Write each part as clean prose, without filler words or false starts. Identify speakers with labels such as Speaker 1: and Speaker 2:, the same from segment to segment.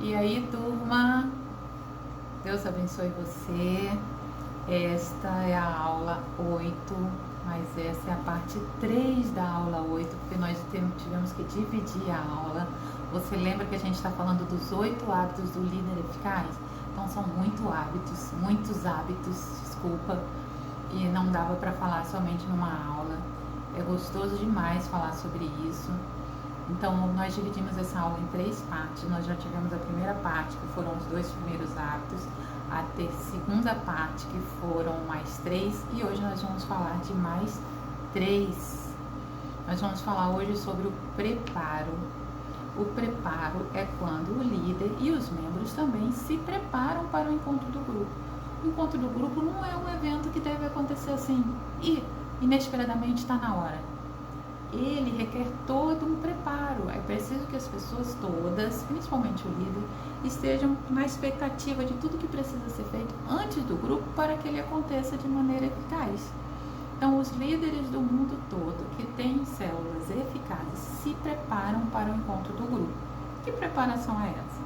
Speaker 1: E aí, turma, Deus abençoe você. Esta é a aula 8, mas essa é a parte 3 da aula 8, porque nós tivemos que dividir a aula. Você lembra que a gente está falando dos 8 hábitos do líder eficaz? Então são muitos hábitos, desculpa, e não dava para falar somente numa aula. É gostoso demais falar sobre isso. Então, nós dividimos essa aula em 3 partes. Nós já tivemos a primeira parte, que foram os 2 primeiros hábitos, a segunda parte, que foram mais 3, e hoje nós vamos falar de mais 3. Nós vamos falar hoje sobre o preparo. O preparo é quando o líder e os membros também se preparam para o encontro do grupo. O encontro do grupo não é um evento que deve acontecer assim, e inesperadamente está na hora. Ele requer todo um preparo. É preciso que as pessoas todas, principalmente o líder, estejam na expectativa de tudo que precisa ser feito antes do grupo para que ele aconteça de maneira eficaz. Então, os líderes do mundo todo que têm células eficazes se preparam para o encontro do grupo. Que preparação é essa?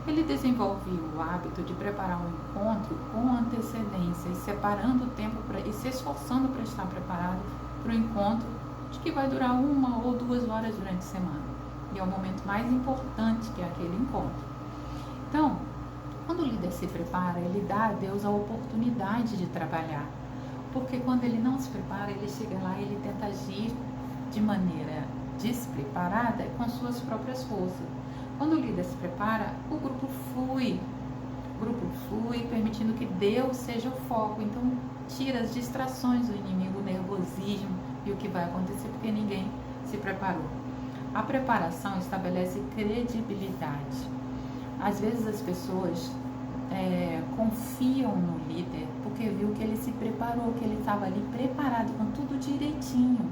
Speaker 1: Ele desenvolve o hábito de preparar um encontro com antecedência e separando o tempo e se esforçando para estar preparado para o encontro que vai durar 1 ou 2 horas durante a semana. E é o momento mais importante, que é aquele encontro. Então, quando o líder se prepara, ele dá a Deus a oportunidade de trabalhar. Porque quando ele não se prepara, ele chega lá e ele tenta agir de maneira despreparada com suas próprias forças. Quando o líder se prepara, o grupo flui. O grupo flui, permitindo que Deus seja o foco. Então, tira as distrações do inimigo, o nervosismo, e o que vai acontecer porque ninguém se preparou. A preparação estabelece credibilidade. Às vezes as pessoas confiam no líder porque viu que ele se preparou, que ele estava ali preparado com tudo direitinho.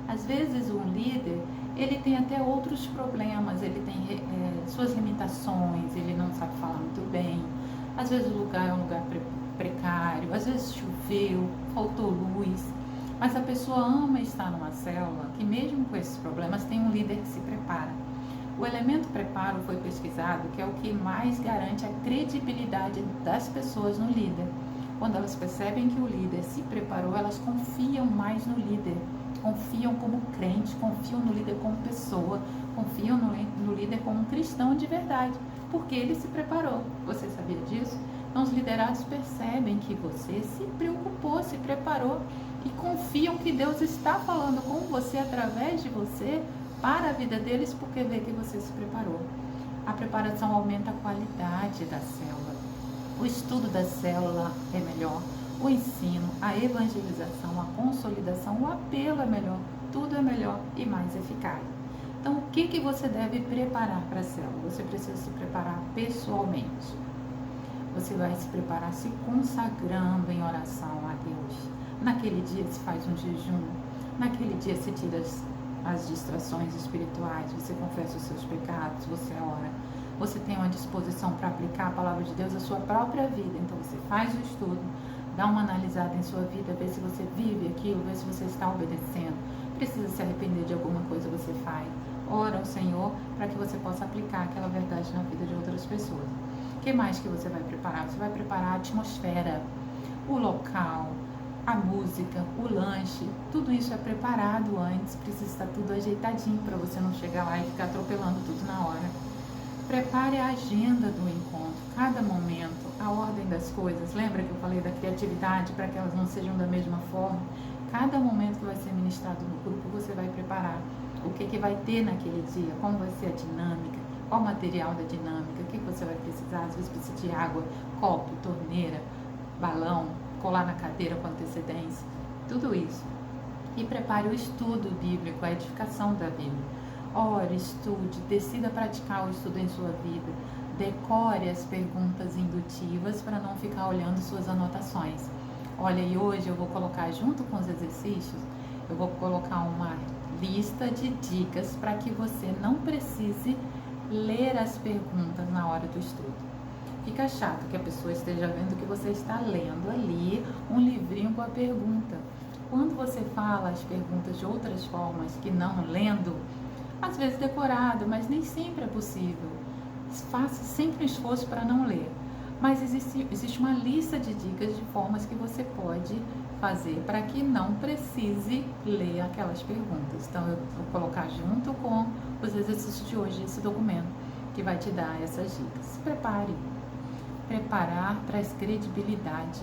Speaker 1: Às vezes um líder, ele tem até outros problemas, ele tem suas limitações, ele não sabe falar muito bem. Às vezes o lugar é um lugar precário, às vezes choveu, faltou luz. Mas a pessoa ama estar numa célula que, mesmo com esses problemas, tem um líder que se prepara. O elemento preparo foi pesquisado, que é o que mais garante a credibilidade das pessoas no líder. Quando elas percebem que o líder se preparou, elas confiam mais no líder, confiam como crente, confiam no líder como pessoa, confiam no líder como cristão de verdade, porque ele se preparou. Você sabia disso? Então, os liderados percebem que você se preocupou, se preparou, e confiam que Deus está falando com você através de você para a vida deles, porque vê que você se preparou. A preparação aumenta a qualidade da célula. O estudo da célula é melhor, o ensino, a evangelização, a consolidação, o apelo é melhor, tudo é melhor e mais eficaz. Então, o que você deve preparar para a célula? Você precisa se preparar pessoalmente. Você vai se preparar se consagrando em oração a Deus. Naquele dia se faz um jejum, naquele dia se tira as distrações espirituais, você confessa os seus pecados, você ora, você tem uma disposição para aplicar a palavra de Deus à sua própria vida. Então você faz o estudo, dá uma analisada em sua vida, vê se você vive aquilo, vê se você está obedecendo, precisa se arrepender de alguma coisa, você faz, ora ao Senhor para que você possa aplicar aquela verdade na vida de outras pessoas. O que mais que você vai preparar? Você vai preparar a atmosfera, o local, a música, o lanche, tudo isso é preparado antes, precisa estar tudo ajeitadinho para você não chegar lá e ficar atropelando tudo na hora. Prepare a agenda do encontro, cada momento, a ordem das coisas. Lembra que eu falei da criatividade para que elas não sejam da mesma forma? Cada momento que vai ser ministrado no grupo, você vai preparar o que vai ter naquele dia, como vai ser a dinâmica, qual o material da dinâmica, o que você vai precisar, às vezes precisa de água, copo, torneira, balão, colar na cadeira com antecedência, tudo isso. E prepare o estudo bíblico, a edificação da Bíblia. Ore, estude, decida praticar o estudo em sua vida. Decore as perguntas indutivas para não ficar olhando suas anotações. Olha, e hoje eu vou colocar junto com os exercícios, eu vou colocar uma lista de dicas para que você não precise ler as perguntas na hora do estudo. Fica chato que a pessoa esteja vendo que você está lendo ali um livrinho com a pergunta. Quando você fala as perguntas de outras formas que não lendo, às vezes decorado, mas nem sempre é possível. faça sempre um esforço para não ler. Mas existe uma lista de dicas de formas que você pode fazer para que não precise ler aquelas perguntas. Então, eu vou colocar junto com os exercícios de hoje esse documento que vai te dar essas dicas. Se prepare. Preparar traz credibilidade.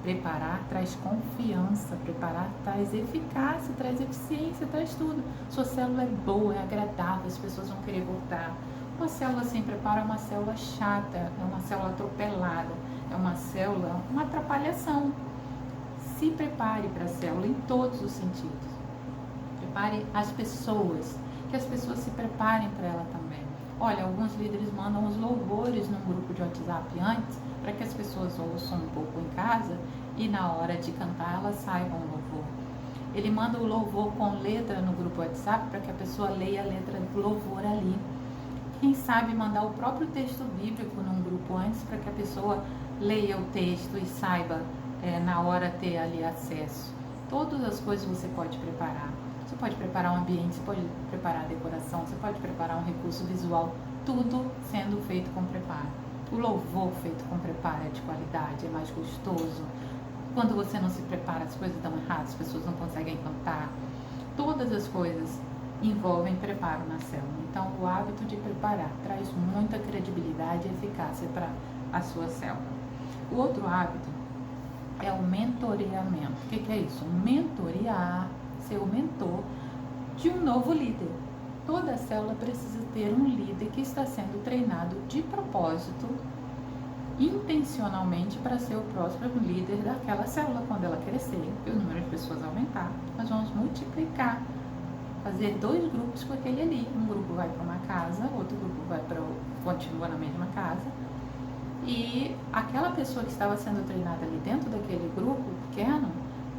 Speaker 1: Preparar traz confiança. Preparar traz eficácia, traz eficiência, traz tudo. Sua célula é boa, é agradável, as pessoas vão querer voltar. Uma célula sem preparo é uma célula chata, é uma célula atropelada, é uma célula, uma atrapalhação. Se prepare para a célula em todos os sentidos. Prepare as pessoas, que as pessoas se preparem para ela também. Olha, alguns líderes mandam os louvores num grupo de WhatsApp antes, para que as pessoas ouçam um pouco em casa e na hora de cantar elas saibam o louvor. Ele manda o louvor com letra no grupo WhatsApp para que a pessoa leia a letra do louvor ali. Quem sabe mandar o próprio texto bíblico num grupo antes para que a pessoa leia o texto e saiba na hora ter ali acesso. Todas as coisas você pode preparar. Você pode preparar um ambiente, você pode preparar a decoração, você pode preparar um recurso visual, tudo sendo feito com preparo. O louvor feito com preparo é de qualidade, é mais gostoso. Quando você não se prepara, as coisas dão errado, as pessoas não conseguem cantar. Todas as coisas envolvem preparo na célula. Então, o hábito de preparar traz muita credibilidade e eficácia para a sua célula. O outro hábito é o mentoreamento. O que é isso? Mentorear, ser o mentor de um novo líder. Toda célula precisa ter um líder que está sendo treinado de propósito, intencionalmente, para ser o próximo líder daquela célula quando ela crescer e o número de pessoas aumentar. Nós vamos multiplicar, fazer 2 grupos com aquele ali. Um grupo vai para uma casa, outro grupo continua na mesma casa. E aquela pessoa que estava sendo treinada ali dentro daquele grupo pequeno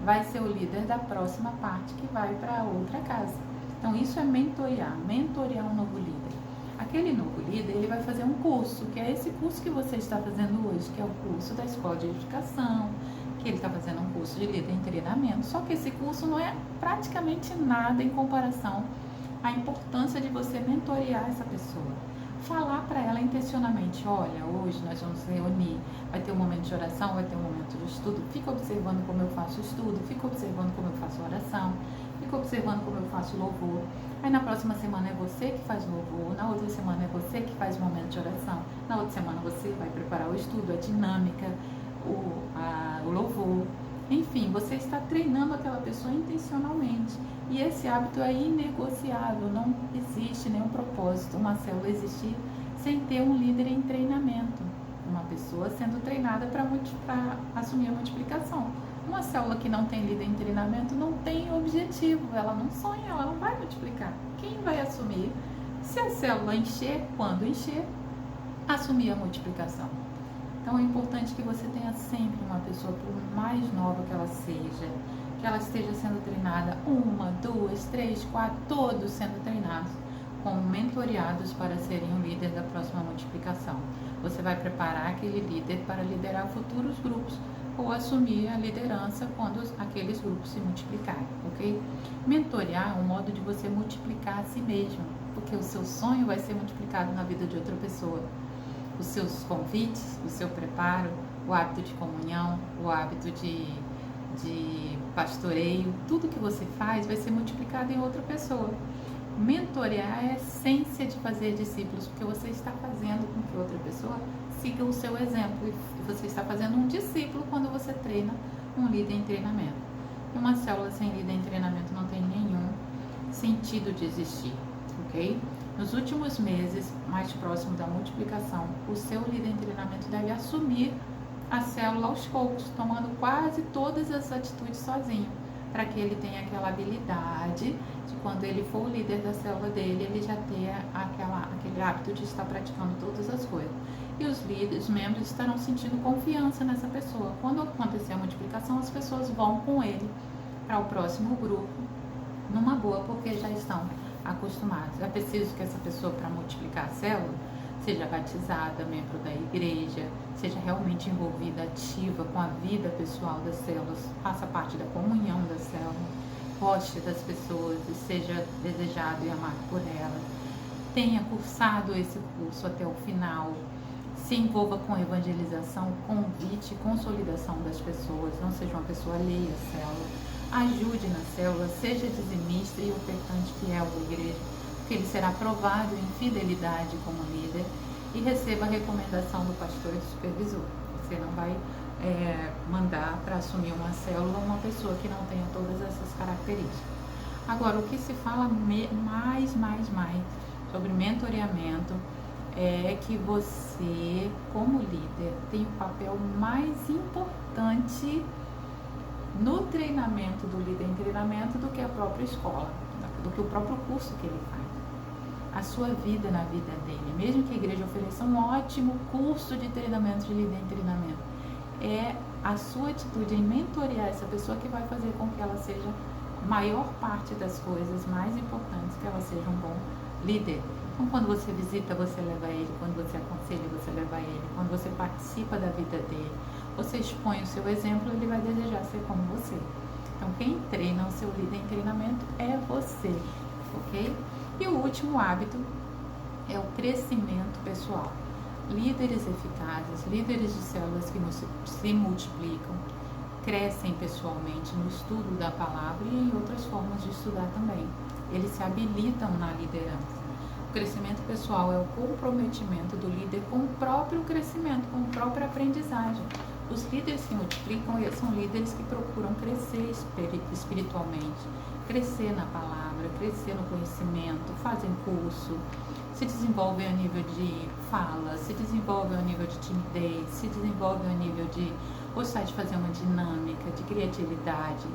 Speaker 1: vai ser o líder da próxima parte que vai para outra casa. Então isso é mentorear um novo líder. Aquele novo líder, ele vai fazer um curso, que é esse curso que você está fazendo hoje, que é o curso da Escola de Edificação, que ele está fazendo um curso de líder em treinamento. Só que esse curso não é praticamente nada em comparação à importância de você mentorear essa pessoa. Falar para ela intencionalmente, olha, hoje nós vamos se reunir, vai ter um momento de oração, vai ter um momento de estudo, fica observando como eu faço estudo, fica observando como eu faço oração, fica observando como eu faço louvor. Aí na próxima semana é você que faz louvor, na outra semana é você que faz o momento de oração, na outra semana você vai preparar o estudo, a dinâmica, o louvor. Enfim, você está treinando aquela pessoa intencionalmente. E esse hábito é inegociável, não existe nenhum propósito, uma célula existir sem ter um líder em treinamento. Uma pessoa sendo treinada para assumir a multiplicação. Uma célula que não tem líder em treinamento não tem objetivo, ela não sonha, ela não vai multiplicar. Quem vai assumir? Se a célula encher, quando encher, assumir a multiplicação. Então é importante que você tenha sempre uma pessoa, por mais nova que ela seja, que ela esteja sendo treinada, 1, 2, 3, 4, todos sendo treinados, como mentoreados para serem o líder da próxima multiplicação. Você vai preparar aquele líder para liderar futuros grupos ou assumir a liderança quando aqueles grupos se multiplicarem, ok? Mentorear é um modo de você multiplicar a si mesmo, porque o seu sonho vai ser multiplicado na vida de outra pessoa. Os seus convites, o seu preparo, o hábito de comunhão, o hábito de pastoreio, tudo que você faz vai ser multiplicado em outra pessoa. Mentorear é a essência de fazer discípulos, porque você está fazendo com que outra pessoa siga o seu exemplo e você está fazendo um discípulo quando você treina um líder em treinamento. E uma célula sem líder em treinamento não tem nenhum sentido de existir, ok? Nos últimos meses, mais próximo da multiplicação, o seu líder em treinamento deve assumir a célula aos poucos, tomando quase todas as atitudes sozinho, para que ele tenha aquela habilidade de quando ele for o líder da célula dele, ele já ter aquele hábito de estar praticando todas as coisas. E os líderes, os membros estarão sentindo confiança nessa pessoa. Quando acontecer a multiplicação, as pessoas vão com ele para o próximo grupo, numa boa, porque já estão acostumados. É preciso que essa pessoa, para multiplicar a célula, seja batizada, membro da igreja, seja realmente envolvida, ativa com a vida pessoal das células, faça parte da comunhão da célula, goste das pessoas e seja desejado e amado por elas. tenha cursado esse curso até o final, se envolva com evangelização, convite, consolidação das pessoas, não seja uma pessoa alheia à célula, ajude na célula, seja dizimista e ofertante fiel da igreja, porque ele será aprovado em fidelidade como líder, e receba a recomendação do pastor e do supervisor. Você não vai mandar para assumir uma célula uma pessoa que não tenha todas essas características. Agora, o que se fala mais sobre mentoreamento é que você, como líder, tem o papel mais importante no treinamento do líder em treinamento do que a própria escola, do que o próprio curso que ele faz. A sua vida na vida dele, mesmo que a igreja ofereça um ótimo curso de treinamento de líder em treinamento, é a sua atitude em mentorear essa pessoa que vai fazer com que ela seja a maior parte das coisas mais importantes, que ela seja um bom líder. Então, quando você visita, você leva ele, quando você aconselha, você leva ele, quando você participa da vida dele, você expõe o seu exemplo, ele vai desejar ser como você. Então, quem treina o seu líder em treinamento é você, ok? E o último hábito é o crescimento pessoal. Líderes eficazes, líderes de células que se multiplicam, crescem pessoalmente no estudo da palavra e em outras formas de estudar também. Eles se habilitam na liderança. O crescimento pessoal é o comprometimento do líder com o próprio crescimento, com a própria aprendizagem. Os líderes que multiplicam são líderes que procuram crescer espiritualmente, crescer na palavra, crescer no conhecimento, fazem curso, se desenvolvem a nível de fala, se desenvolvem a nível de timidez, se desenvolvem a nível de gostar de fazer uma dinâmica, de criatividade.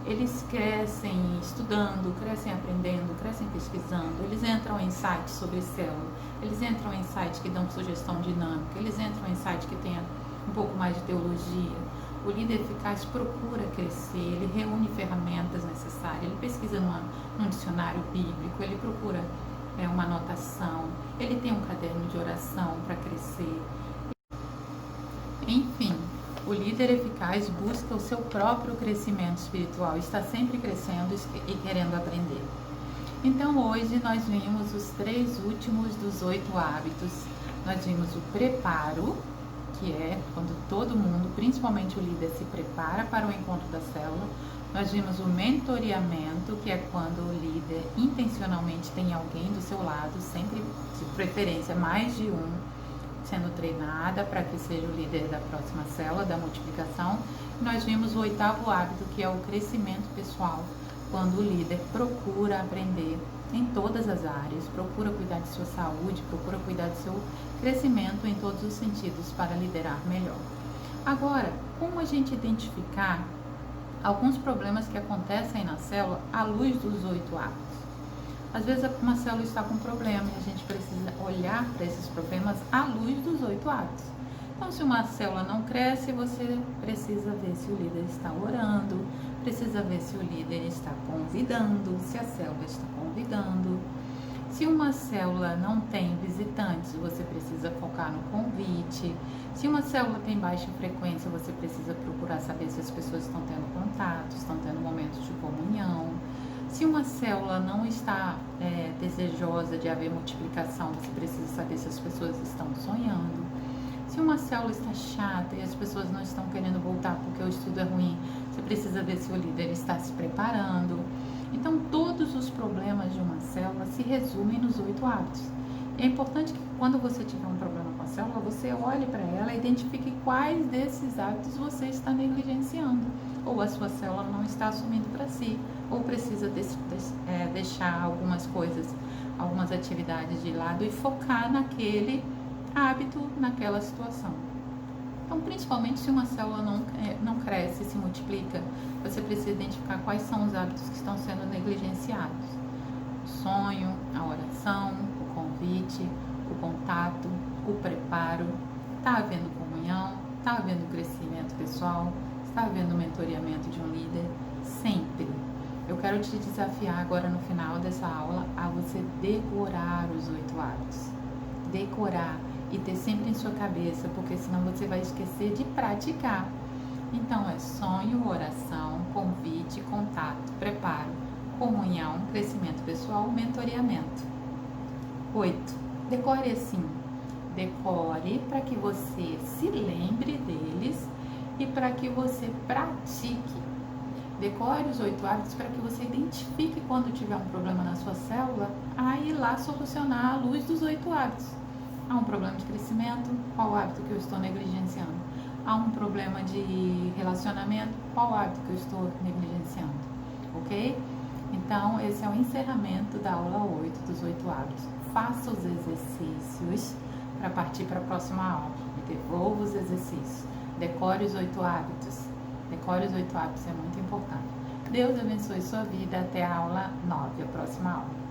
Speaker 1: Eles crescem estudando, crescem aprendendo, crescem pesquisando, eles entram em sites sobre célula, eles entram em sites que dão sugestão dinâmica, eles entram em sites que tenham um pouco mais de teologia. O líder eficaz procura crescer, ele reúne ferramentas necessárias, ele pesquisa num dicionário bíblico, ele procura uma anotação, ele tem um caderno de oração para crescer. Enfim, o líder eficaz busca o seu próprio crescimento espiritual, está sempre crescendo e querendo aprender. Então hoje nós vimos os 3 últimos dos 8 hábitos. Nós vimos o preparo, que é quando todo mundo, principalmente o líder, se prepara para o encontro da célula. Nós vimos o mentoreamento, que é quando o líder intencionalmente tem alguém do seu lado, sempre de preferência mais de um, sendo treinada para que seja o líder da próxima célula, da multiplicação. Nós vimos o 8º hábito, que é o crescimento pessoal, quando o líder procura aprender em todas as áreas, procura cuidar de sua saúde, procura cuidar do seu crescimento em todos os sentidos para liderar melhor. Agora, como a gente identificar alguns problemas que acontecem na célula à luz dos 8 hábitos? Às vezes uma célula está com problema e a gente precisa olhar para esses problemas à luz dos 8 hábitos. Então, se uma célula não cresce, você precisa ver se o líder está orando, precisa ver se o líder está convidando, se a célula está convidando. Se uma célula não tem visitantes, você precisa focar no convite. Se uma célula tem baixa frequência, você precisa procurar saber se as pessoas estão tendo contato, estão tendo momentos de comunhão. Se uma célula não está desejosa de haver multiplicação, você precisa saber se as pessoas estão sonhando. Se uma célula está chata e as pessoas não estão querendo voltar porque o estudo é ruim, você precisa ver se o líder está se preparando. Então, todos os problemas de uma célula se resumem nos 8 hábitos. E é importante que quando você tiver um problema com a célula, você olhe para ela e identifique quais desses hábitos você está negligenciando, ou a sua célula não está assumindo para si, ou precisa deixar algumas coisas, algumas atividades de lado e focar naquele hábito, naquela situação. Então, principalmente se uma célula não cresce, se multiplica, você precisa identificar quais são os hábitos que estão sendo negligenciados. O sonho, a oração, o convite, o contato, o preparo. Está havendo comunhão? Está havendo crescimento pessoal? Está havendo mentoreamento de um líder? Sempre. Eu quero te desafiar agora no final dessa aula a você decorar os 8 hábitos. Decorar e ter sempre em sua cabeça, porque senão você vai esquecer de praticar. Então é sonho, oração, convite, contato, preparo, comunhão, crescimento pessoal, mentoreamento. 8. Decore assim. Decore para que você se lembre deles e para que você pratique. Decore os 8 hábitos para que você identifique quando tiver um problema na sua célula, a ir lá solucionar à luz dos 8 hábitos. Há um problema de crescimento, qual hábito que eu estou negligenciando? Há um problema de relacionamento, qual hábito que eu estou negligenciando? Ok? Então, esse é o encerramento da aula 8 dos 8 hábitos. Faça os exercícios para partir para a próxima aula. Devolva os exercícios. Decore os 8 hábitos. Decore os 8 hábitos, é muito importante. Deus abençoe sua vida. Até a aula 9, a próxima aula.